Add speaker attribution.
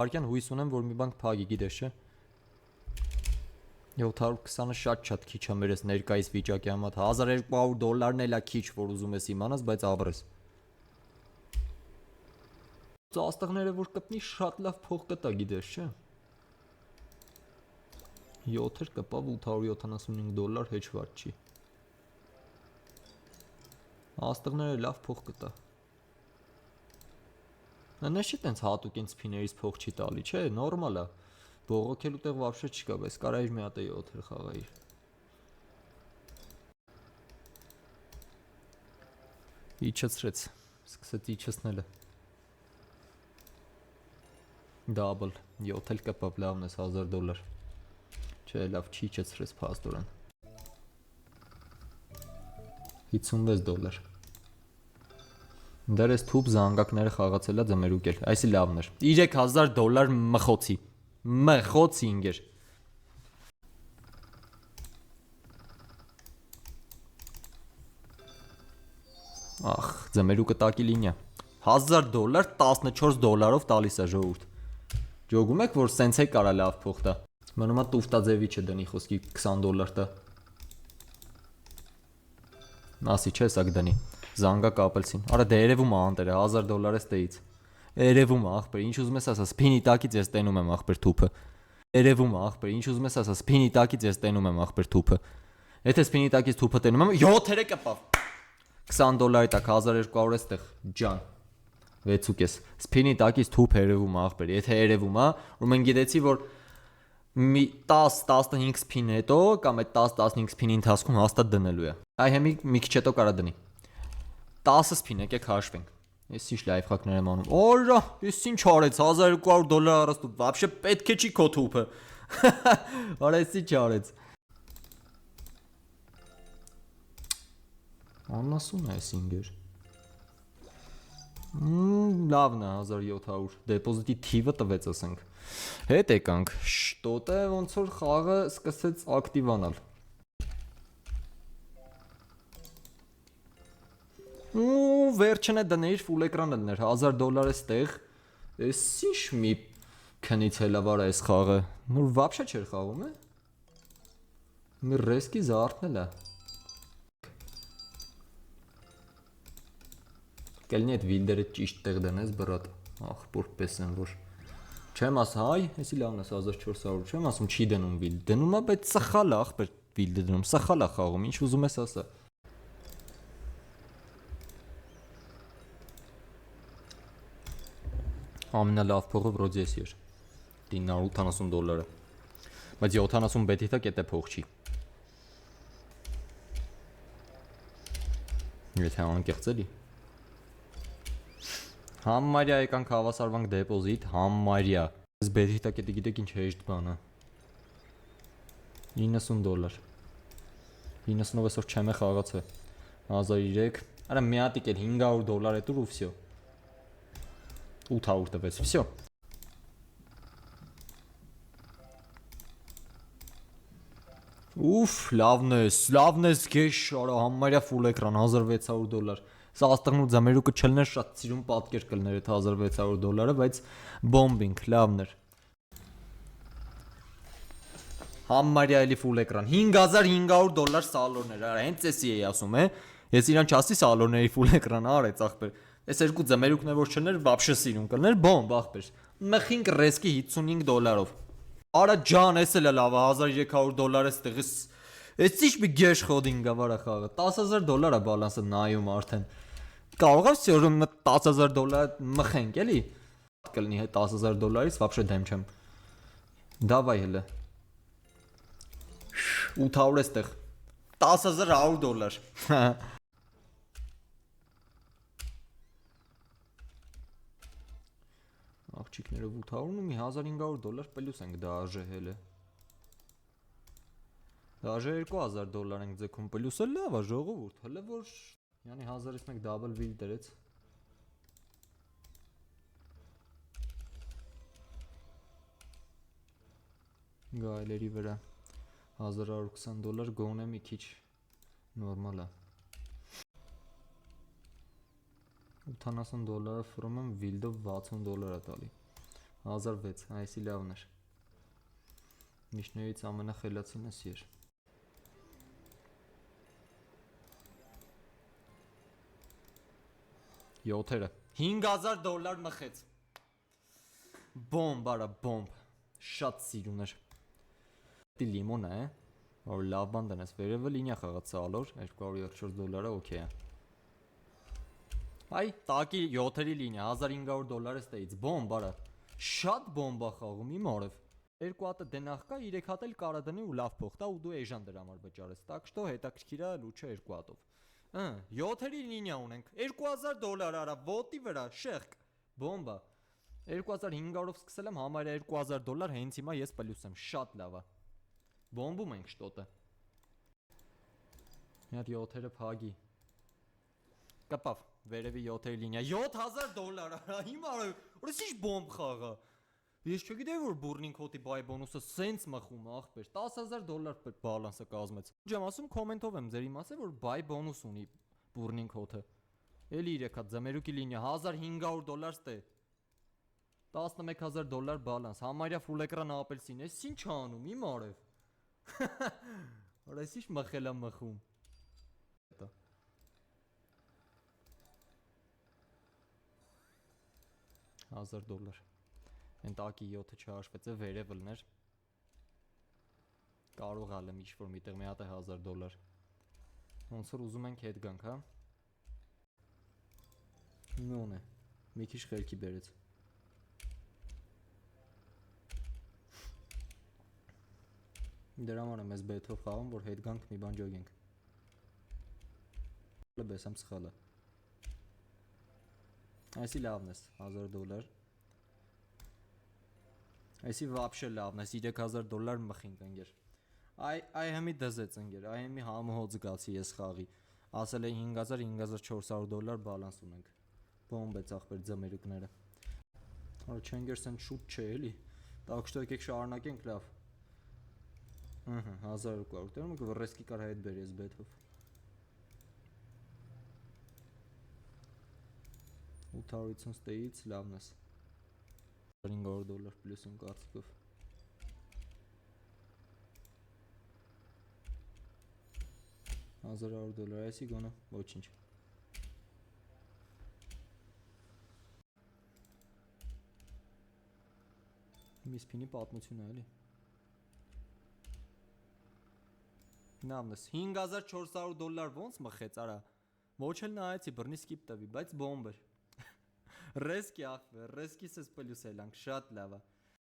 Speaker 1: Արքան հույս ունեմ, որ մի բան կփակի, գիտես չէ։ 720-ը շատ քիչ է մեր ներկայիս վիճակի համար։ $1200-ն էլ է քիչ, որ ուզում ես իմանաս, բայց ապրես։ Ծաստղները որ կպնի շատ լավ փող կտա, գիտես չէ։ 7-եր կպավ $875 հեչված չի։ Աստղները լավ փող կտա։ Նշի տենց հատուկ ինձ սփիներից փող չի տալի, չէ, նորմալ է։ Բողոքելու տեղ вообще չկա, բայց կարայր մի հատ 7-եր խաղայիր։ Իջեցրեց, սկսեց իջեցնելը։ Double 7 էլ կպավ, լավն է $1000։ Չէ, լավ չի իջեցրեց փաստորեն։ $56։ Դեռ էս թուփ զանգակները խաղացելա ձմերուկել, այսի լավն էր։ $3000 մխոցի։ Մխոցի ինգեր։ Ախ, ձմերուկը տակի լինիա։ $1000 $14-ով տալիս է ժողովուրդ։ Ջոգում եք, որ սենց է կարա լավ փող տա։ Մնում է տուֆտաձևի չդնի խոսքի $20 տա։ Ասի չէ, սակ դնի։ Զանգակ ապելսին։ Արա դե երևում է անտերը $1000 է ստեից։ Երևում է ախպեր, ինչ ուզում ես ասա, սփինի տակից ես տենում եմ ախպեր թուփը։ Երևում է ախպեր, ինչ ուզում ես ասա, սփինի տակից ես տենում եմ ախպեր թուփը։ Եթե սփինի տակից թուփը տենում եմ, 7-երը կպավ։ $20-ի տակ 1200 է ստեղ, ջան։ 6.5։ Սփինի տակից թուփ երևում է ախպեր։ Եթե երևում է, ուրեմն գիտեցի, որ մի 10-15 սփին հետո կամ այդ 10-15 սփինի ընթացքում հաստատ դնելու է։ Այ հիմի մի քիչ հետո կարա դնի։ 10 սփին եկեք հաշվենք։ Ես ինչ լայֆհակներ եմ անում։ Օրա, ես ինչ արեց $1200 առած դու։ Вообще պետք է չի քո թուփը։ Արա ես ինչ արեց։ Անասուն է այս ինգեր։ Լավն է 1700 դեպոզիտի թիվը տվեց ասենք։ Հետ եկանք, շտոտ է ոնց որ խաղը սկսեց ակտիվանալ։ Ու վերջնը դներ ֆուլ էկրան դներ $1000 է ստեղ։ Էս ինչ մի քնից հելավար է այս խաղը։ Նոր вообще չէր խաղում է։ Մի ռեսկի զարթնել է։ Կելնի այդ վիլդերը ճիշտ տեղ դնես բրատ։ Ախպոր պես են որ։ Չեմ ասա, հայ, էսի լավն է 1400, չեմ ասում չի դնում վիլդ։ Դնում է, բայց սխալ է ախպեր վիլդը դնում, սխալ է խաղում, ինչ ուզում ես ասա։ Ամենալավ փողը վրոդի էսի էր $980, բայց 70 բետի տակ էտե փող չի։ Եթե անկեղծ էլի։ Համարյա եկանք հավասարվանք դեպոզիտ, համարյա։ Այս բետի տակ էտե գիտեք ինչ հեշտ բան է։ $90։ 90-ով այսօր չեմ է խաղացը։ 1003, արա մի հատիկ էլ $500 է տուր ու վсё։ 800 տվեց, վсё։ Ուֆ, լավն ես, գեշ, արա համարյա ֆուլ էկրան $1600։ Սա աստղն ու ձմերուկը չլներ շատ սիրուն պատկեր կլներ այդ $1600-ը, բայց բոմբինգ, լավն էր։ Համարյա էլի ֆուլ էկրան $5500 սալոններ, արա հենց էսի էի ասում, Ես իրան չասի սալոնների ֆուլ էկրան արեց ախպեր։ Այս երկու ձմերուկներ որ չներ, вообще սիրուն կլներ, բոմբ ախպեր։ Մխինք ռեսկի $55-ով։ Արա ջան, էս էլ է լավ, $1300 է ստեղից։ Էս ինչ մի գեշ խոդինգ է վարա խաղը։ $10000 է բալանսը նայում արդեն։ Կարող ես սյորում $10000 մխենք էլի։ Կլինի հետ $10000-ից вообще դեմ չեմ։ Դավայ հələ։ 800 է ստեղ։ $10100։ Աղջիկներով 800-ում մի $1500 պլյուս ենք դաժել է։ Դաժե $2000 ենք ձգում պլյուսը լավ է ժողովուրդ, հələ որ յանի 1000-ից մեկ դաբլ վիլ դրեց։ Գայլերի վրա $1120 գոնե մի քիչ նորմալ է։ $80 ֆրոմ եմ վիլդով $60 է տալի։ 1006, այսի լավն էր։ Միշներից ամենախելացին ես էր։ 7-ը $5000 մխեց։ Բոմբ, արա բոմբ։ Շատ սիրուն էր։ Դի լիմոն է, որ լավ բան դնես, վերևը լինիա խաղաց սալոր, $274 օքեյ է։ Այ, տակի 7-երի լինիա, $1500 ստեից, բոմբ, արա։ Շատ բոմբ է խաղում, իմ արև։ 2 հատը դենախ կա, 3 հատ էլ կարա դնի ու լավ փող տա ու դու էժան դրա համար վճարես։ Так что հետաքրքիր է լուչը 2 հատով։ 7-երի լինիա ունենք, $2000 արա, ոտի վրա, շեղք, բոմբա։ 2500-ով սկսել եմ, համարյա $2000, հենց հիմա ես պլյուս եմ, շատ լավ է։ Բոմբում ենք շտոտը։ Մի հատ 7-երը փագի։ Կպավ, վերևի 7-երի լինիա, $7000 արա, հիմա արա, որս ինչ բոմբ խաղա։ Ես չգիտեի որ բուրնինգ հոտի բայ բոնուսը սենց մխում է ախպեր, $10000 բալանսը կազմեց։ Ջամ ասում կոմենտով եմ ձեր իմացել որ բայ բոնուս ունի բուրնինգ հոթը։ Էլի 3 հատ ձմերուկի լինիա $1500 ստե։ $11000 բալանս, համարյա ֆուլ էկրան ապելսին, էս ինչ անում, իմ արև։ Որ էս ինչ մխել է մխում։ Դա $1000։ Են տակի 7-ը չհաշվեց է վերևը լներ։ Կարող ալեմ ինչ-որ միտեղ մի հատ է $1000։ Ոնց որ ուզում ենք հետ գանք, հա։ Նոն է, մի քիչ խելքի բերեց։ Դրա համար եմ ես բեթով խաղում, որ հետ գանք մի բան ջոգենք։ Լբես եմ սխալը։ Այսի լավն ես, $1000։ Այսի վապշե լավն ես, $3000 մխինք ընգեր։ Այ հեմի դզեց ընգեր, այ հեմի համոհոց գացի ես խաղի։ Ասել է 5400 բալանս ունենք։ Բոմբեց ախպեր ձմերուկները։ Հորա չենգեր սեն շուտ չէ էլի։ Так что եկեք շարունակենք լավ։ 1200 դեռ մոք վռեսկի կար հետ բերի ես բեթով։ 850 ստեից լավն ես։ $500 պլյուս իմ կարծիքով։ $1100 այսի գոնը ոչինչ։ Միսպինի պատմություն է էլի։ Նավնես $5400 ոնց մխեց արա։ Ոչ էլ նայեցի բռնի սկիպ տվի, բայց բոմբ էր։ Ռեսկի ախվեր, ռեսկիս ես պլյուս էլանք, շատ լավ է։